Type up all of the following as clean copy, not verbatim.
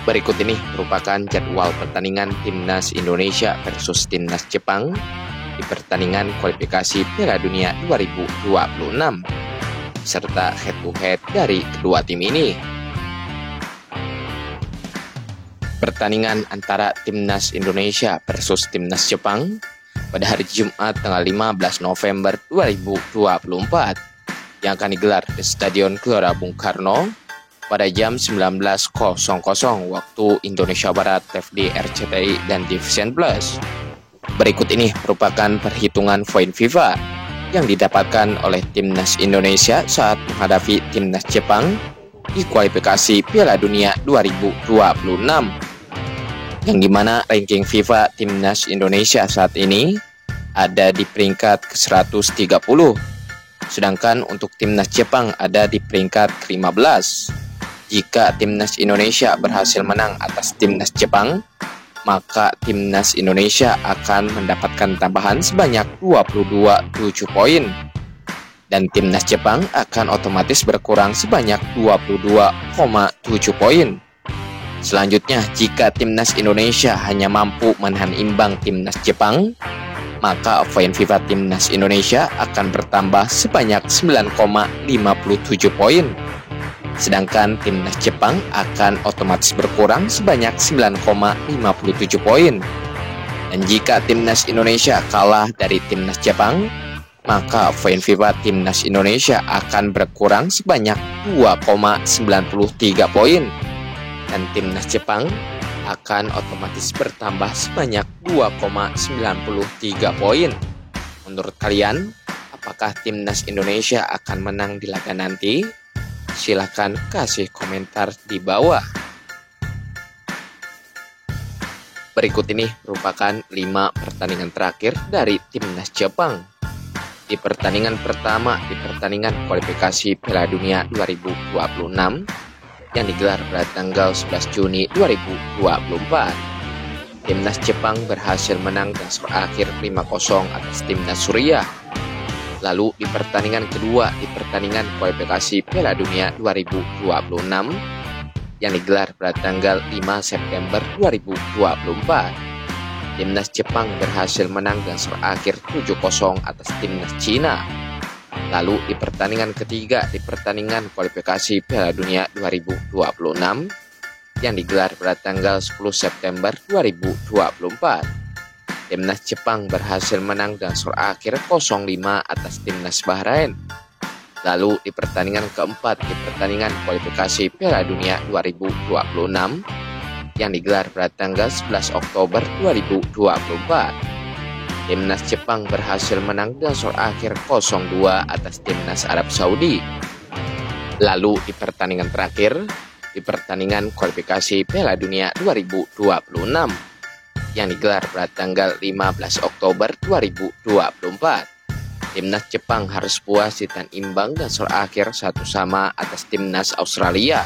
Berikut ini merupakan jadwal pertandingan Timnas Indonesia versus Timnas Jepang di pertandingan kualifikasi Piala Dunia 2026 serta head-to-head dari kedua tim ini. Pertandingan antara Timnas Indonesia versus Timnas Jepang pada hari Jumat tanggal 15 November 2024 yang akan digelar di Stadion Gelora Bung Karno pada jam 19.00 waktu Indonesia Barat, TFD, RCTI, dan Division Plus. Berikut ini merupakan perhitungan poin FIFA yang didapatkan oleh Timnas Indonesia saat menghadapi Timnas Jepang di kualifikasi Piala Dunia 2026. Yang dimana ranking FIFA Timnas Indonesia saat ini ada di peringkat ke-130. Sedangkan untuk Timnas Jepang ada di peringkat ke-15. Jika Timnas Indonesia berhasil menang atas Timnas Jepang, maka Timnas Indonesia akan mendapatkan tambahan sebanyak 22,7 poin. Dan Timnas Jepang akan otomatis berkurang sebanyak 22,7 poin. Selanjutnya, jika Timnas Indonesia hanya mampu menahan imbang Timnas Jepang, maka poin FIFA Timnas Indonesia akan bertambah sebanyak 9,57 poin. Sedangkan Timnas Jepang akan otomatis berkurang sebanyak 9,57 poin. Dan jika Timnas Indonesia kalah dari Timnas Jepang, maka poin FIFA Timnas Indonesia akan berkurang sebanyak 2,93 poin. Dan Timnas Jepang akan otomatis bertambah sebanyak 2,93 poin. Menurut kalian, apakah Timnas Indonesia akan menang di laga nanti? Silahkan kasih komentar di bawah. Berikut ini merupakan 5 pertandingan terakhir dari Timnas Jepang. Di pertandingan pertama di pertandingan kualifikasi Piala Dunia 2026 yang digelar pada tanggal 11 Juni 2024. Timnas Jepang berhasil menang dengan skor akhir 5-0 atas Timnas Suriah. Lalu di pertandingan kedua di pertandingan kualifikasi Piala Dunia 2026 yang digelar pada tanggal 5 September 2024, Timnas Jepang berhasil menang dengan skor akhir 7-0 atas Timnas Cina. Lalu di pertandingan ketiga di pertandingan kualifikasi Piala Dunia 2026 yang digelar pada tanggal 10 September 2024, Timnas Jepang berhasil menang dengan skor akhir 0-5 atas Timnas Bahrain. Lalu di pertandingan keempat di pertandingan kualifikasi Piala Dunia 2026 yang digelar pada tanggal 11 Oktober 2024, Timnas Jepang berhasil menang dengan skor akhir 0-2 atas Timnas Arab Saudi. Lalu di pertandingan terakhir di pertandingan kualifikasi Piala Dunia 2026 yang digelar pada tanggal 15 Oktober 2024, Timnas Jepang harus puas ditahan imbang dan skor akhir 1-1 atas Timnas Australia.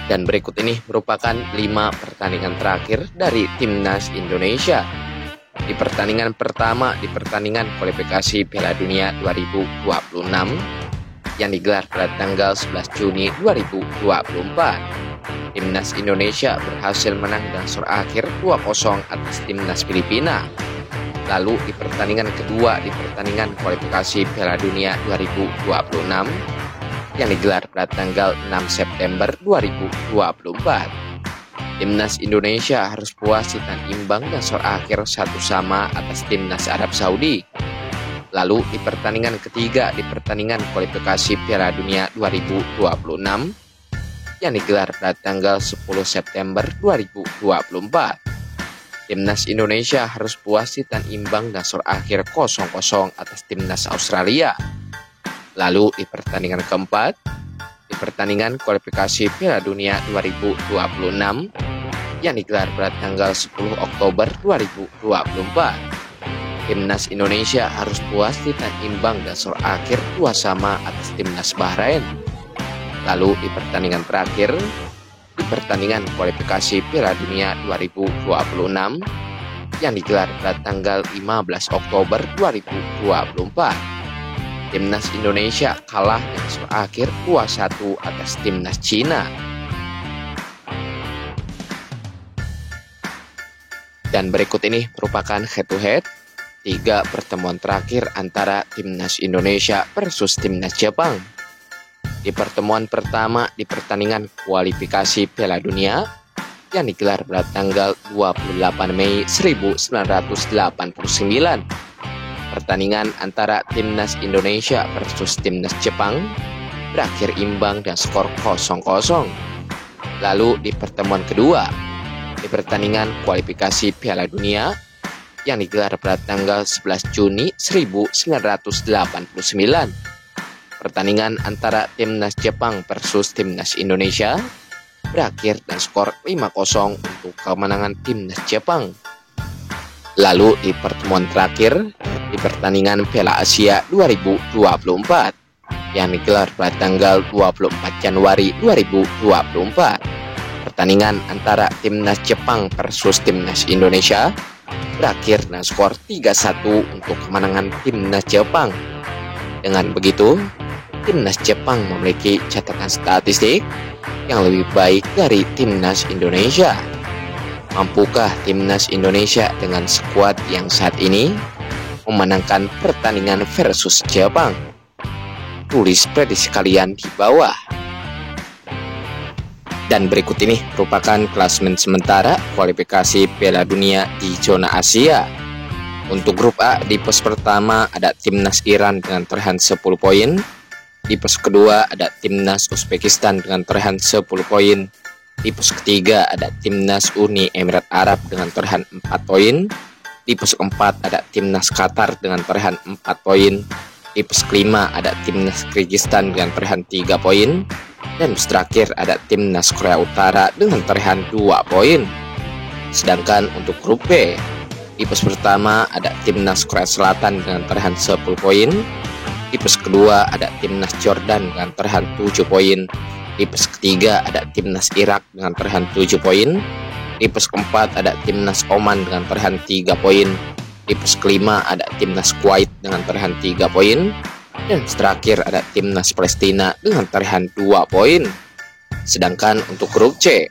Dan berikut ini merupakan 5 pertandingan terakhir dari Timnas Indonesia. Di pertandingan pertama di pertandingan kualifikasi Piala Dunia 2026 yang digelar pada tanggal 11 Juni 2024, Timnas Indonesia berhasil menang dengan skor akhir 2-0 atas Timnas Filipina. Lalu di pertandingan kedua di pertandingan kualifikasi Piala Dunia 2026 yang digelar pada tanggal 6 September 2024, Timnas Indonesia harus puas ditahan imbang dan skor akhir 1-1 atas Timnas Arab Saudi. Lalu di pertandingan ketiga di pertandingan kualifikasi Piala Dunia 2026 yang digelar pada tanggal 10 September 2024, Timnas Indonesia harus puas ditahan imbang dan skor akhir 0-0 atas Timnas Australia. Lalu di pertandingan keempat di pertandingan kualifikasi Piala Dunia 2026 yang digelar pada tanggal 10 Oktober 2024, Timnas Indonesia harus puas ditahan imbang dan skor akhir 2-2 atas Timnas Bahrain. Lalu di pertandingan terakhir di pertandingan kualifikasi Piala Dunia 2026 yang digelar pada tanggal 15 Oktober 2024, Timnas Indonesia kalah dengan skor akhir 2-1 atas Timnas Cina. Dan berikut ini merupakan head-to-head 3 pertemuan terakhir antara Timnas Indonesia versus Timnas Jepang. Di pertemuan pertama di pertandingan kualifikasi Piala Dunia yang digelar pada tanggal 28 Mei 1989. Pertandingan antara Timnas Indonesia versus Timnas Jepang berakhir imbang dan skor 0-0. Lalu di pertemuan kedua di pertandingan kualifikasi Piala Dunia yang digelar pada tanggal 11 Juni 1989. Pertandingan antara Timnas Jepang versus Timnas Indonesia berakhir dan skor 5-0 untuk kemenangan Timnas Jepang. Lalu di pertemuan terakhir di pertandingan Piala Asia 2024 yang digelar pada tanggal 24 Januari 2024. Pertandingan antara Timnas Jepang versus Timnas Indonesia berakhir dengan skor 3-1 untuk kemenangan Timnas Jepang. Dengan begitu, Timnas Jepang memiliki catatan statistik yang lebih baik dari Timnas Indonesia. Mampukah Timnas Indonesia dengan skuad yang saat ini memenangkan pertandingan versus Jepang? Tulis prediksi kalian di bawah. Dan berikut ini merupakan klasemen sementara kualifikasi Piala Dunia di zona Asia. Untuk grup A di pos pertama ada Timnas Iran dengan torehan 10 poin. Di pos kedua ada Timnas Uzbekistan dengan torehan 10 poin. Di pos ketiga ada Timnas Uni Emirat Arab dengan torehan 4 poin. Di pos keempat ada Timnas Qatar dengan torehan 4 poin. Di pos kelima ada Timnas Kyrgyzstan dengan torehan 3 poin. Dan pos terakhir ada Timnas Korea Utara dengan torehan 2 poin. Sedangkan untuk grup B di pos pertama ada Timnas Korea Selatan dengan torehan 10 poin. Di pos kedua ada Timnas Jordan dengan torehan 7 poin. Di pos ketiga ada Timnas Irak dengan torehan 7 poin. Di pos keempat ada Timnas Oman dengan torehan 3 poin. Di pos kelima ada Timnas Kuwait dengan torehan 3 poin. Dan terakhir ada Timnas Palestina dengan torehan 2 poin. Sedangkan untuk grup C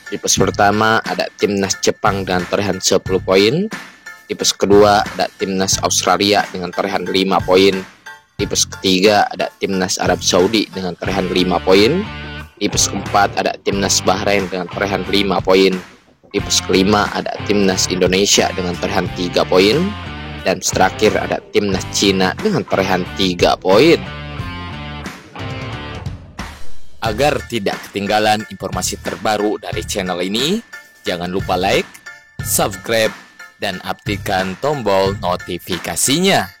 di pos pertama ada Timnas Jepang dengan torehan 10 poin. Di pos kedua ada Timnas Australia dengan torehan 5 poin. Di pos ketiga ada Timnas Arab Saudi dengan torehan 5 poin. Di pos keempat ada Timnas Bahrain dengan torehan 5 poin. Di pos kelima ada Timnas Indonesia dengan torehan 3 poin. Dan terakhir ada Timnas Cina dengan torehan 3 poin. Agar tidak ketinggalan informasi terbaru dari channel ini, jangan lupa like, subscribe, dan aktifkan tombol notifikasinya.